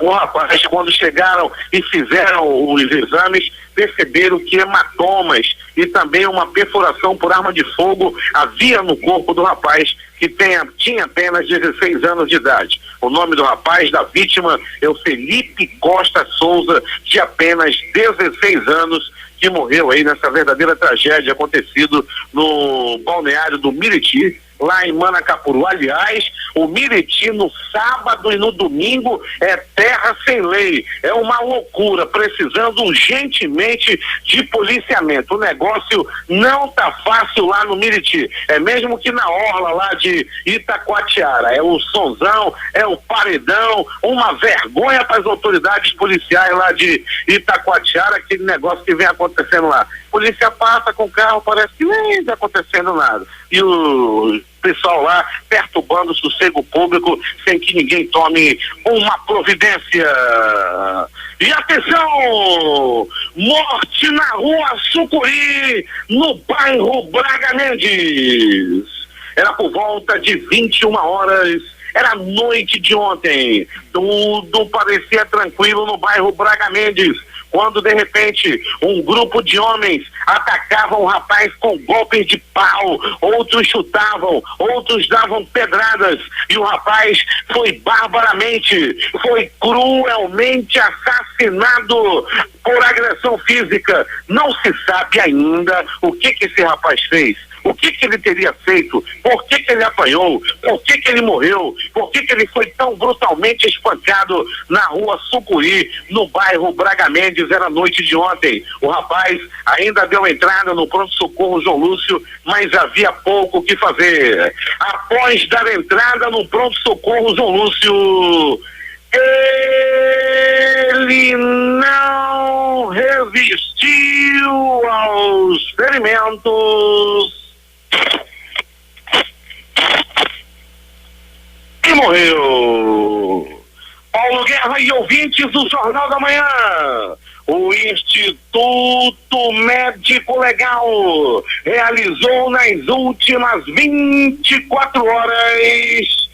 o rapaz, quando chegaram e fizeram os exames, perceberam que hematomas e também uma perfuração por arma de fogo havia no corpo do rapaz, que tinha apenas 16 anos de idade. O nome do rapaz, da vítima, é o Felipe Costa Souza, de apenas 16 anos, que morreu aí nessa verdadeira tragédia acontecido no balneário do Miriti, lá em Manacapuru. Aliás, o Miriti no sábado e no domingo é terra sem lei, é uma loucura, precisando urgentemente de policiamento. O negócio não tá fácil lá no Miriti, é mesmo que na orla lá de Itacoatiara, é o sonzão, é o paredão, uma vergonha para as autoridades policiais lá de Itacoatiara, aquele negócio que vem acontecendo lá. Polícia passa com o carro, parece que nem está acontecendo nada. E o pessoal lá perturbando o sossego público sem que ninguém tome uma providência. E atenção! Morte na rua Sucuri, no bairro Braga Mendes. Era por volta de 21 horas. Era noite de ontem. Tudo parecia tranquilo no bairro Braga Mendes, quando de repente um grupo de homens atacavam o rapaz com golpes de pau, outros chutavam, outros davam pedradas, e o rapaz foi barbaramente, foi cruelmente assassinado por agressão física. Não se sabe ainda o que esse rapaz fez. O que ele teria feito? Por que ele apanhou? Por que ele morreu? Por que ele foi tão brutalmente espancado na rua Sucuri, no bairro Braga Mendes? Era noite de ontem. O rapaz ainda deu entrada no pronto-socorro João Lúcio, mas havia pouco o que fazer. Após dar entrada no pronto-socorro João Lúcio, ele não resistiu aos ferimentos e morreu. Paulo Guerra e ouvintes do Jornal da Manhã, o Instituto Médico Legal realizou nas últimas 24 horas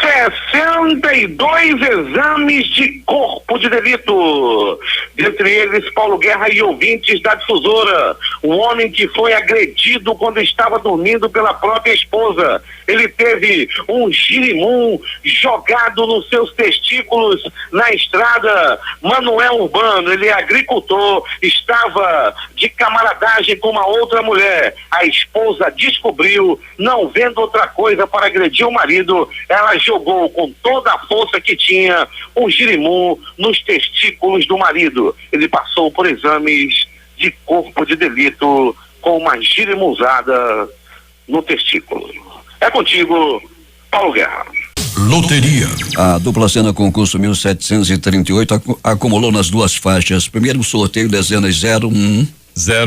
62 exames de corpo de delito. Dentre eles, Paulo Guerra e ouvintes da difusora, o homem que foi agredido quando estava dormindo pela própria esposa. Ele teve um girimum jogado nos seus testículos na estrada. Manuel Urbano, ele é agricultor, estava de camaradagem com uma outra mulher. A esposa descobriu, não vendo outra coisa para agredir o marido, ela jogou com toda a força que tinha um girimum nos testículos do marido. Ele passou por exames de corpo de delito com uma girimunzada no testículo. É contigo, Paulo Guerra. Loteria. A dupla cena concurso 1738 acumulou nas duas faixas. Primeiro sorteio, dezenas 01,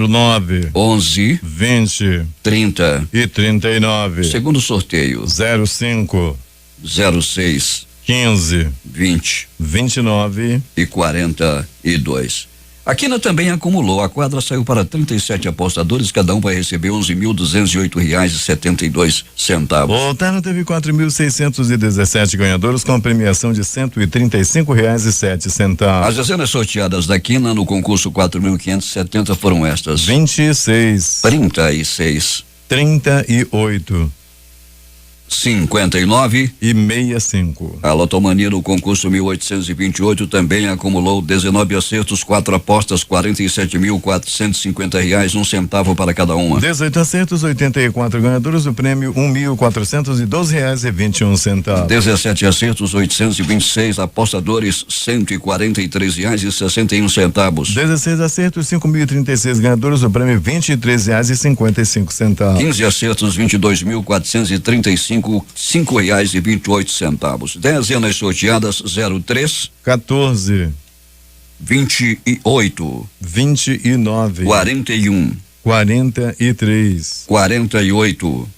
09, 11, 20 30 e 39. Segundo sorteio, 05, 06, 15, 20 29 e 42. A Quina também acumulou. A quadra saiu para 37 apostadores, cada um vai receber R$11.208,72. O Terno teve 4.617 ganhadores com premiação de R$135,07. As dezenas sorteadas da Quina no concurso 4.570 foram estas: 26, 36, 38 59 e 65. A Lotomania no concurso 1828 também acumulou 19 acertos, 4 apostas, R$47.450, R$1 para cada uma. 18 acertos, 84 ganhadores, o prêmio R$1.412,21. 17 acertos, 826 apostadores, R$143,61. 16 acertos, 5.036 ganhadores, o prêmio R$23,55. 15 acertos, R$22.435. R$5,28. Dezenas sorteadas 03, 14, 28, 29, 41, 43, 48,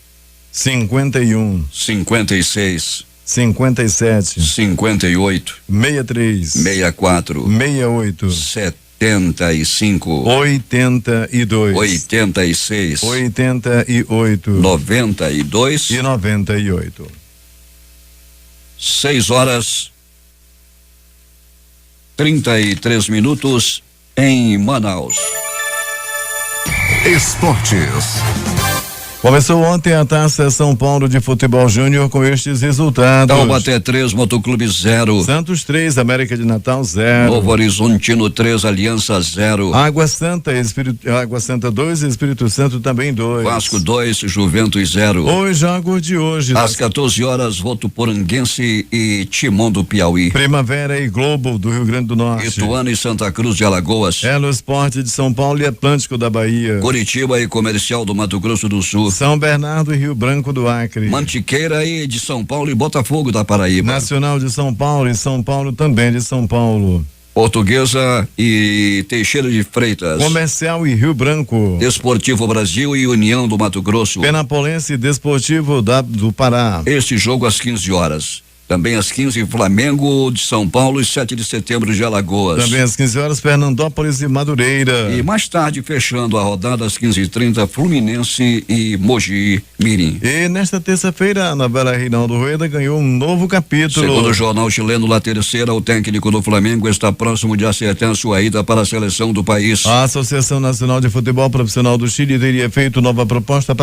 51, 56, 57, 58, 63, 64, 68, 75, 82, 86, 88 92 e 98. 6:33 em Manaus. Esportes. Começou ontem a Taça São Paulo de Futebol Júnior com estes resultados. Taubaté 3, Motoclube 0. Santos 3, América de Natal 0. Novo Horizontino 3, Aliança 0. Água Santa 2, Espírito Santo também 2. Vasco 2, Juventus 0. Os jogos de hoje. Às 14 horas, Votuporanguense e Timon do Piauí. Primavera e Globo do Rio Grande do Norte. Ituano e Santa Cruz de Alagoas. Elo Esporte de São Paulo e Atlântico da Bahia. Curitiba e Comercial do Mato Grosso do Sul. São Bernardo e Rio Branco do Acre. Mantiqueira e de São Paulo e Botafogo da Paraíba. Nacional de São Paulo e São Paulo também de São Paulo. Portuguesa e Teixeira de Freitas. Comercial e Rio Branco. Desportivo Brasil e União do Mato Grosso. Penapolense e Desportivo do Pará. Este jogo às 15 horas. Também às 15, Flamengo de São Paulo e 7 de setembro de Alagoas. Também às 15 horas, Fernandópolis e Madureira. E mais tarde, fechando a rodada às 15h30, Fluminense e Mogi Mirim. E nesta terça-feira, a novela Reinaldo Rueda ganhou um novo capítulo. Segundo o jornal chileno La Terceira, o técnico do Flamengo está próximo de acertar sua ida para a seleção do país. A Associação Nacional de Futebol Profissional do Chile teria feito nova proposta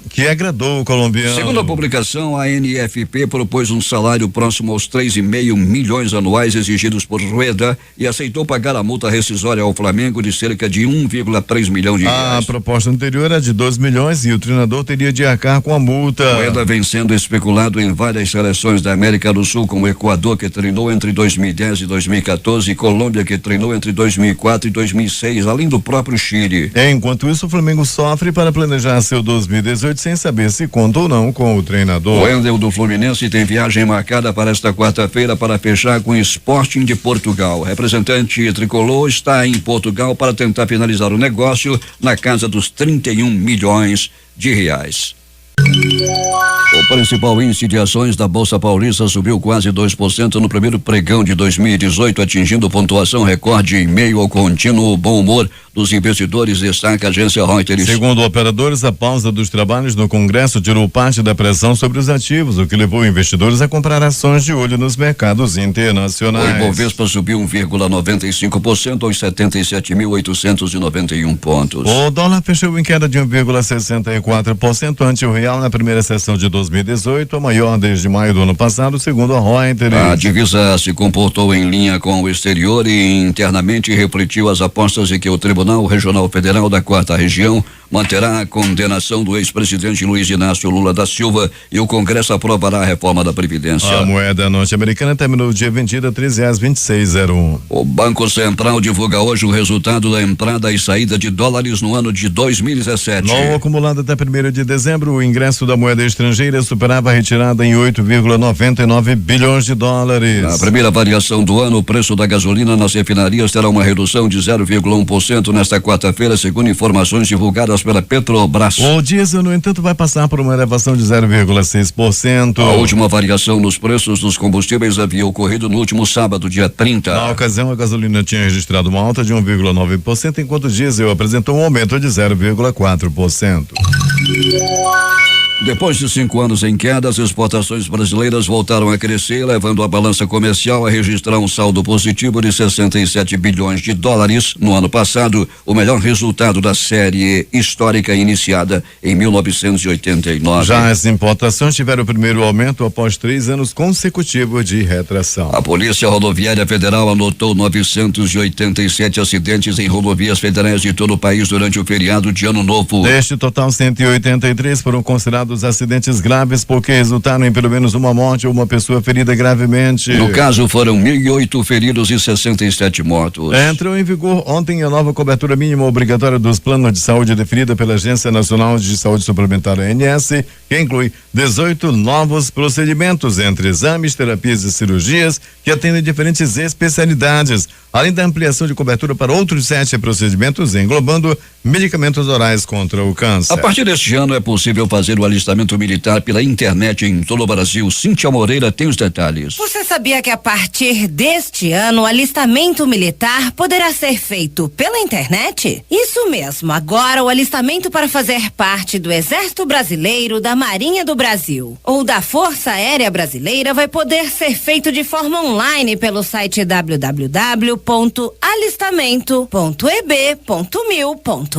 que agradou o colombiano. Segundo a publicação, a NFP propôs um salário próximo aos 3,5 milhões anuais exigidos por Rueda e aceitou pagar a multa rescisória ao Flamengo de cerca de 1,3 milhão de reais. A proposta anterior era de 2 milhões e o treinador teria de arcar com a multa. Rueda vem sendo especulado em várias seleções da América do Sul, como Equador, que treinou entre 2010 e 2014, e Colômbia, que treinou entre 2004 e 2006, além do próprio Chile. Enquanto isso, o Flamengo sofre para planejar seu 2018 sem saber se conta ou não com o treinador. O Wendel do Fluminense tem viagem marcada para esta quarta-feira para fechar com o Sporting de Portugal. O representante tricolor está em Portugal para tentar finalizar o negócio na casa dos 31 milhões de reais. O principal índice de ações da Bolsa Paulista subiu quase 2% no primeiro pregão de 2018, atingindo pontuação recorde em meio ao contínuo bom humor dos investidores, destaca a agência Reuters. Segundo operadores, a pausa dos trabalhos no Congresso tirou parte da pressão sobre os ativos, o que levou investidores a comprar ações de olho nos mercados internacionais. O Ibovespa subiu 1,95% aos 77.891 pontos. O dólar fechou em queda de 1,64% ante o real na primeira sessão de 2018, a maior desde maio do ano passado, segundo a Reuters. A divisa se comportou em linha com o exterior e internamente refletiu as apostas de que o Tribunal Regional Federal da 4ª Região manterá a condenação do ex-presidente Luiz Inácio Lula da Silva e o Congresso aprovará a reforma da Previdência. A moeda norte-americana terminou o dia vendida a R$3,2601. O Banco Central divulga hoje o resultado da entrada e saída de dólares no ano de 2017. No acumulado até 1º de dezembro, o ingresso da moeda estrangeira superava a retirada em 8,99 bilhões de dólares. Na primeira variação do ano, o preço da gasolina nas refinarias terá uma redução de 0,1% nesta quarta-feira, segundo informações divulgadas pela Petrobras. O diesel, no entanto, vai passar por uma elevação de 0,6%. A última variação nos preços dos combustíveis havia ocorrido no último sábado, dia 30. Na ocasião, a gasolina tinha registrado uma alta de 1,9%, enquanto o diesel apresentou um aumento de 0,4%. Depois de 5 anos em queda, as exportações brasileiras voltaram a crescer, levando a balança comercial a registrar um saldo positivo de 67 bilhões de dólares no ano passado, o melhor resultado da série histórica iniciada em 1989. Já as importações tiveram o primeiro aumento após 3 anos consecutivos de retração. A Polícia Rodoviária Federal anotou 987 acidentes em rodovias federais de todo o país durante o feriado de Ano Novo. Deste total, 183 foram considerados registrados acidentes graves porque resultaram em pelo menos uma morte ou uma pessoa ferida gravemente. No caso, foram 1.008 feridos e 67 mortos. Entrou em vigor ontem a nova cobertura mínima obrigatória dos planos de saúde definida pela Agência Nacional de Saúde Suplementar, ANS, que inclui 18 novos procedimentos entre exames, terapias e cirurgias que atendem diferentes especialidades, além da ampliação de cobertura para outros 7 procedimentos, englobando medicamentos orais contra o câncer. A partir deste ano é possível fazer o alistamento militar pela internet em todo o Brasil. Cíntia Moreira tem os detalhes. Você sabia que a partir deste ano o alistamento militar poderá ser feito pela internet? Isso mesmo, agora o alistamento para fazer parte do Exército Brasileiro, da Marinha do Brasil ou da Força Aérea Brasileira vai poder ser feito de forma online pelo site www.alistamento.eb.mil.br.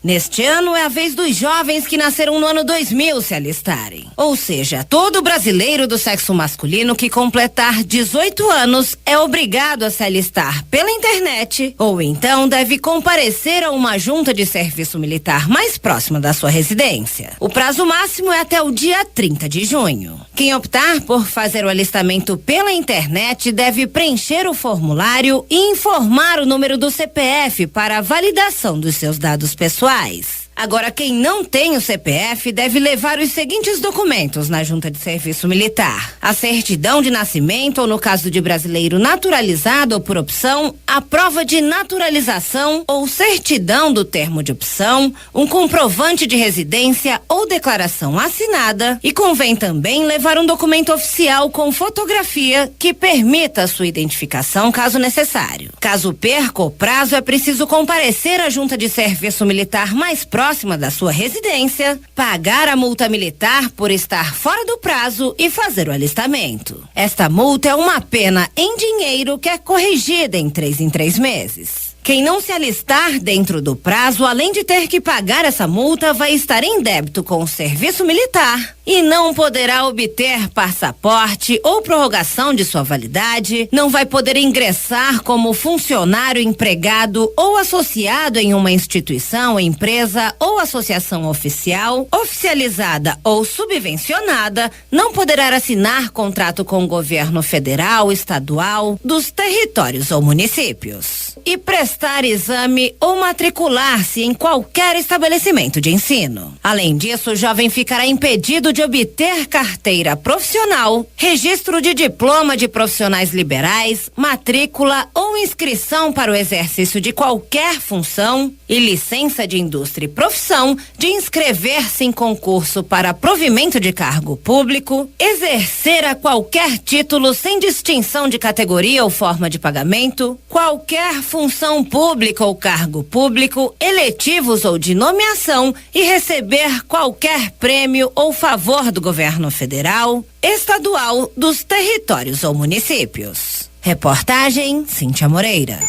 Neste ano é a vez dos jovens que nasceram no ano 2000 se alistarem. Ou seja, todo brasileiro do sexo masculino que completar 18 anos é obrigado a se alistar pela internet ou então deve comparecer a uma junta de serviço militar mais próxima da sua residência. O prazo máximo é até o dia 30 de junho. Quem optar por fazer o alistamento pela internet deve preencher o formulário e informar o número do CPF para a validação dos seus dados pessoais. Agora, quem não tem o CPF deve levar os seguintes documentos na junta de serviço militar: a certidão de nascimento ou, no caso de brasileiro naturalizado ou por opção, a prova de naturalização ou certidão do termo de opção, um comprovante de residência ou declaração assinada, e convém também levar um documento oficial com fotografia que permita a sua identificação caso necessário. Caso perca o prazo, é preciso comparecer à junta de serviço militar mais próxima da sua residência, pagar a multa militar por estar fora do prazo e fazer o alistamento. Esta multa é uma pena em dinheiro que é corrigida em 3 em 3 meses. Quem não se alistar dentro do prazo, além de ter que pagar essa multa, vai estar em débito com o serviço militar e não poderá obter passaporte ou prorrogação de sua validade, não vai poder ingressar como funcionário, empregado ou associado em uma instituição, empresa ou associação oficial, oficializada ou subvencionada, não poderá assinar contrato com o governo federal, estadual, dos territórios ou municípios e prestar exame ou matricular-se em qualquer estabelecimento de ensino. Além disso, o jovem ficará impedido de obter carteira profissional, registro de diploma de profissionais liberais, matrícula ou inscrição para o exercício de qualquer função e licença de indústria e profissão, de inscrever-se em concurso para provimento de cargo público, exercer a qualquer título sem distinção de categoria ou forma de pagamento, qualquer função pública ou cargo público, eletivos ou de nomeação e receber qualquer prêmio ou favor do governo federal, estadual, dos territórios ou municípios. Reportagem Cíntia Moreira.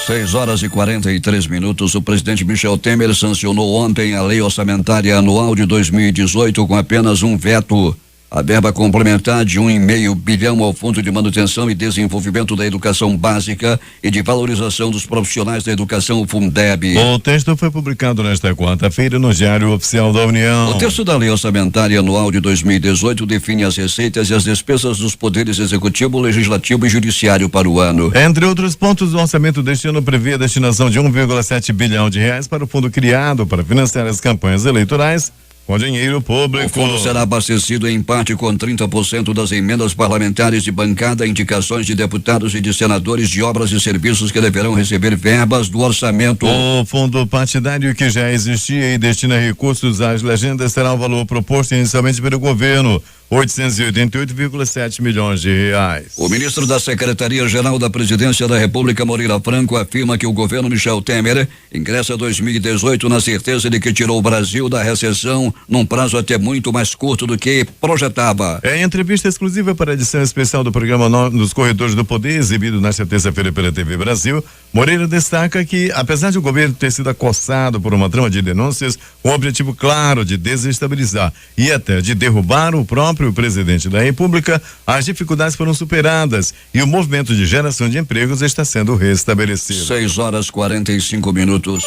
6h43. O presidente Michel Temer sancionou ontem a Lei Orçamentária Anual de 2018 com apenas um veto. A verba complementar de 1,5 bilhão ao Fundo de Manutenção e Desenvolvimento da Educação Básica e de Valorização dos Profissionais da Educação, o Fundeb. O texto foi publicado nesta quarta-feira no Diário Oficial da União. O texto da Lei Orçamentária Anual de 2018 define as receitas e as despesas dos poderes executivo, legislativo e judiciário para o ano. Entre outros pontos, o orçamento deste ano prevê a destinação de 1,7 bilhão de reais para o fundo criado para financiar as campanhas eleitorais com dinheiro público. O fundo será abastecido em parte com 30% das emendas parlamentares de bancada, indicações de deputados e de senadores de obras e serviços que deverão receber verbas do orçamento. O fundo partidário, que já existia e destina recursos às legendas, terá o valor proposto inicialmente pelo governo, 888,7 milhões de reais. O ministro da Secretaria-Geral da Presidência da República, Moreira Franco, afirma que o governo Michel Temer ingressa 2018 na certeza de que tirou o Brasil da recessão num prazo até muito mais curto do que projetava. Em entrevista exclusiva para a edição especial do programa Nos Corredores do Poder, exibido nesta terça-feira pela TV Brasil, Moreira destaca que, apesar de o governo ter sido acossado por uma trama de denúncias, com o objetivo claro de desestabilizar e até de derrubar o próprio presidente da República, as dificuldades foram superadas e o movimento de geração de empregos está sendo restabelecido. 6h45.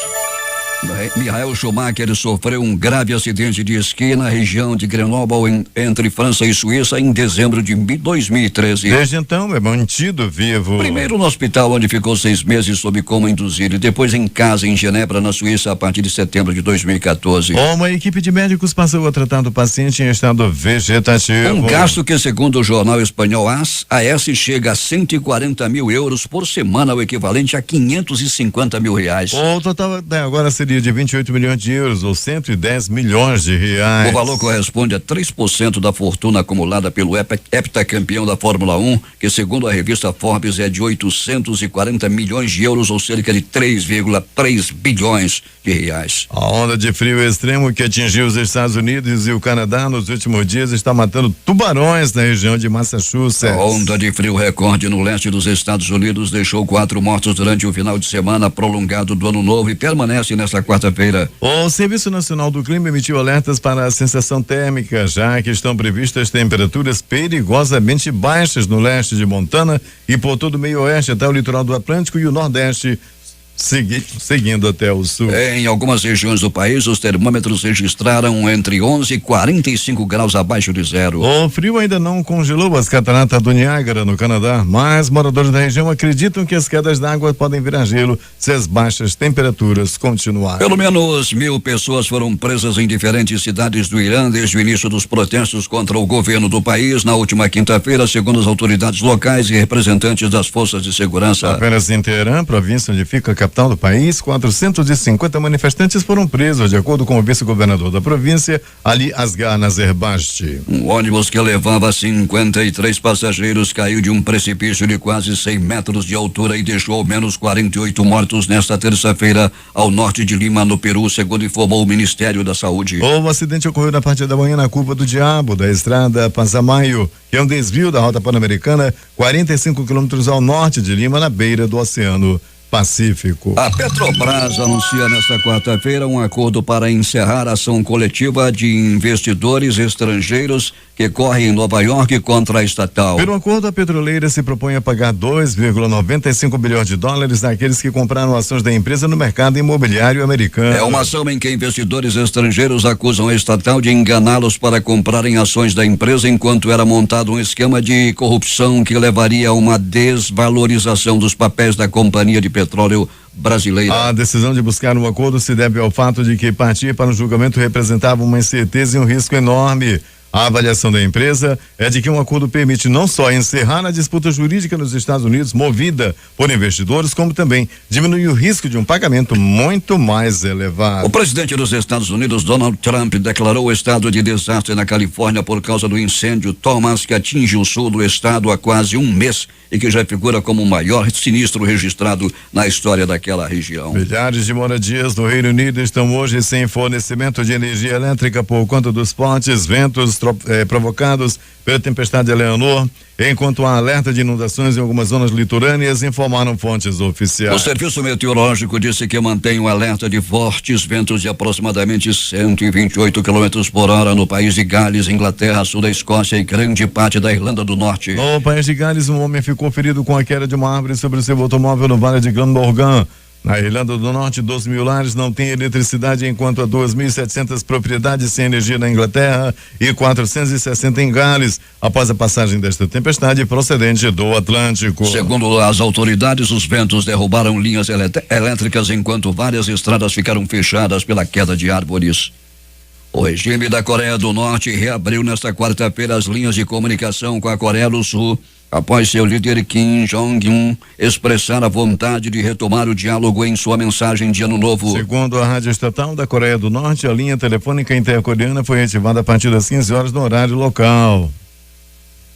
Michael Schumacher sofreu um grave acidente de esqui na região de Grenoble, entre França e Suíça, em dezembro de 2013. Desde então é mantido vivo. Primeiro no hospital, onde ficou 6 meses sob coma induzido, e depois em casa em Genebra, na Suíça, a partir de setembro de 2014. Uma equipe de médicos passou a tratar do paciente em estado vegetativo. Um gasto que, segundo o jornal espanhol AS, chega a 140 mil euros por semana, o equivalente a 550 mil reais. O total até agora seria de 28 milhões de euros, ou 110 milhões de reais. O valor corresponde a 3% da fortuna acumulada pelo heptacampeão da Fórmula 1, que, segundo a revista Forbes, é de 840 milhões de euros, ou cerca de 3,3 bilhões de reais. A onda de frio extremo que atingiu os Estados Unidos e o Canadá nos últimos dias está matando tubarões na região de Massachusetts. A onda de frio recorde no leste dos Estados Unidos deixou 4 mortos durante o final de semana prolongado do Ano Novo e permanece nesta quarta-feira. O Serviço Nacional do Clima emitiu alertas para a sensação térmica, já que estão previstas temperaturas perigosamente baixas no leste de Montana e por todo o meio oeste até o litoral do Atlântico e o Nordeste, seguindo até o sul. Em algumas regiões do país, os termômetros registraram entre 11 e 45 graus abaixo de zero. O frio ainda não congelou as cataratas do Niágara, no Canadá, mas moradores da região acreditam que as quedas d'água podem virar gelo se as baixas temperaturas continuarem. Pelo menos 1.000 pessoas foram presas em diferentes cidades do Irã desde o início dos protestos contra o governo do país na última quinta-feira, segundo as autoridades locais e representantes das forças de segurança. Apenas em Teherã, província onde fica a capital do país, 450 manifestantes foram presos, de acordo com o vice-governador da província, Ali Asghar Nazarbasti. Um ônibus que levava 53 passageiros caiu de um precipício de quase 100 metros de altura e deixou ao menos 48 mortos nesta terça-feira ao norte de Lima, no Peru, segundo informou o Ministério da Saúde. O acidente ocorreu na parte da manhã na curva do Diabo, da estrada Pasamayo, que é um desvio da rota pan-americana, 45 quilômetros ao norte de Lima, na beira do Oceano Pacífico. A Petrobras anuncia nesta quarta-feira um acordo para encerrar a ação coletiva de investidores estrangeiros que corre em Nova York contra a estatal. Pelo acordo, a petroleira se propõe a pagar 2,95 bilhões de dólares àqueles que compraram ações da empresa no mercado imobiliário americano. É uma ação em que investidores estrangeiros acusam a estatal de enganá-los para comprarem ações da empresa enquanto era montado um esquema de corrupção que levaria a uma desvalorização dos papéis da companhia de petróleo brasileira. A decisão de buscar um acordo se deve ao fato de que partir para o julgamento representava uma incerteza e um risco enorme. A avaliação da empresa é de que um acordo permite não só encerrar a disputa jurídica nos Estados Unidos movida por investidores, como também diminuir o risco de um pagamento muito mais elevado. O presidente dos Estados Unidos, Donald Trump, declarou o estado de desastre na Califórnia por causa do incêndio Thomas, que atinge o sul do estado há quase um mês e que já figura como o maior sinistro registrado na história daquela região. Milhares de moradias do Reino Unido estão hoje sem fornecimento de energia elétrica por conta dos fortes ventos provocados pela tempestade Eleanor, enquanto há alerta de inundações em algumas zonas litorâneas, informaram fontes oficiais. O serviço meteorológico disse que mantém um alerta de fortes ventos de aproximadamente 128 km por hora no país de Gales, Inglaterra, sul da Escócia e grande parte da Irlanda do Norte. No país de Gales, um homem ficou ferido com a queda de uma árvore sobre seu automóvel no Vale de Glamorgan. Na Irlanda do Norte, 12.000 lares não têm eletricidade, enquanto há 2.700 propriedades sem energia na Inglaterra e 460 em Gales, após a passagem desta tempestade procedente do Atlântico. Segundo as autoridades, os ventos derrubaram linhas elétricas enquanto várias estradas ficaram fechadas pela queda de árvores. O regime da Coreia do Norte reabriu nesta quarta-feira as linhas de comunicação com a Coreia do Sul, após seu líder Kim Jong-un expressar a vontade de retomar o diálogo em sua mensagem de Ano Novo. Segundo a rádio estatal da Coreia do Norte, a linha telefônica intercoreana foi ativada a partir das 15 horas no horário local.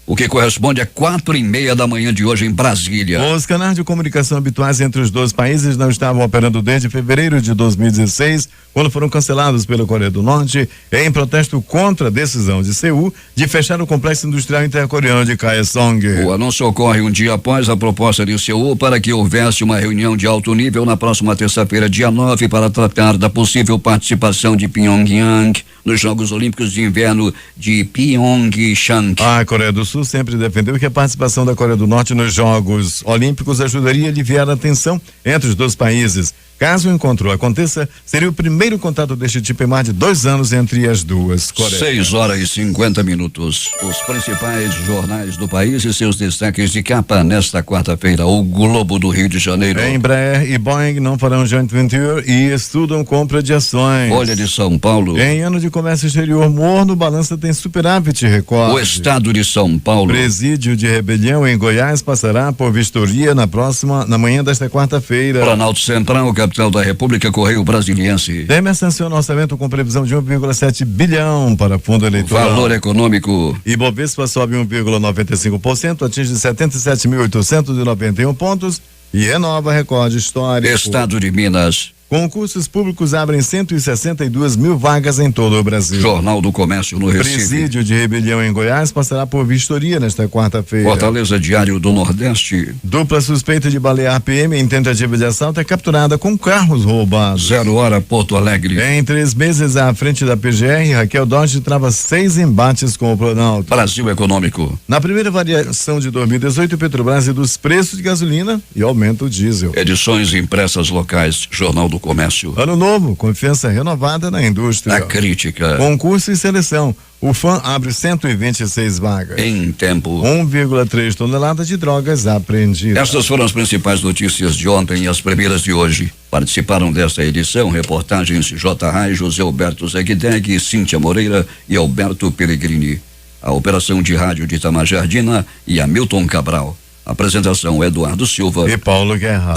O que corresponde a 4:30 da manhã de hoje em Brasília. Os canais de comunicação habituais entre os dois países não estavam operando desde fevereiro de 2016, quando foram cancelados pela Coreia do Norte, em protesto contra a decisão de Seul de fechar o complexo industrial intercoreano de Kaesong. O anúncio ocorre um dia após a proposta de Seul para que houvesse uma reunião de alto nível na próxima terça-feira, dia 9, para tratar da possível participação de Pyongyang nos Jogos Olímpicos de Inverno de Pyeongchang. A Coreia do Sul Sul sempre defendeu que a participação da Coreia do Norte nos Jogos Olímpicos ajudaria a aliviar a tensão entre os dois países. Caso o encontro aconteça, seria o primeiro contato deste tipo em mais de 2 anos entre as duas Coreias. 6h50. Os principais jornais do país e seus destaques de capa nesta quarta-feira. O Globo do Rio de Janeiro. Embraer e Boeing não farão joint venture e estudam compra de ações. Folha de São Paulo. Em ano de comércio exterior morno, balança tem superávit recorde. O Estado de São Paulo. Presídio de rebelião em Goiás passará por vistoria na manhã desta quarta-feira. Planalto Central, capital da República, Correio Brasiliense. Temer sanciona orçamento com previsão de 1,7 bilhão para fundo eleitoral. Valor econômico. Ibovespa sobe 1,95%, atinge 77.891 pontos e renova recorde histórico. Estado de Minas. Concursos públicos abrem 162 mil vagas em todo o Brasil. Jornal do Comércio no Recife. Presídio de rebelião em Goiás passará por vistoria nesta quarta-feira. Fortaleza, Diário do Nordeste. Dupla suspeita de balear PM em tentativa de assalto é capturada com carros roubados. 0 hora, Porto Alegre. Em 3 meses à frente da PGR, Raquel Dodge trava 6 embates com o Planalto. Brasil Econômico. Na primeira variação de 2018, Petrobras reduz preços de gasolina e aumenta o diesel. Edições impressas locais. Jornal do Comércio. Ano novo, confiança renovada na indústria. A crítica. Concurso e seleção. O FAM abre 126 vagas. Em tempo. 1,3 toneladas de drogas apreendidas. Estas foram as principais notícias de ontem e as primeiras de hoje. Participaram desta edição reportagens J. Rai, José Alberto Zegdeg, Cíntia Moreira e Alberto Pellegrini. A operação de rádio de Itamar Jardina e Hamilton Cabral. Apresentação Eduardo Silva e Paulo Guerra.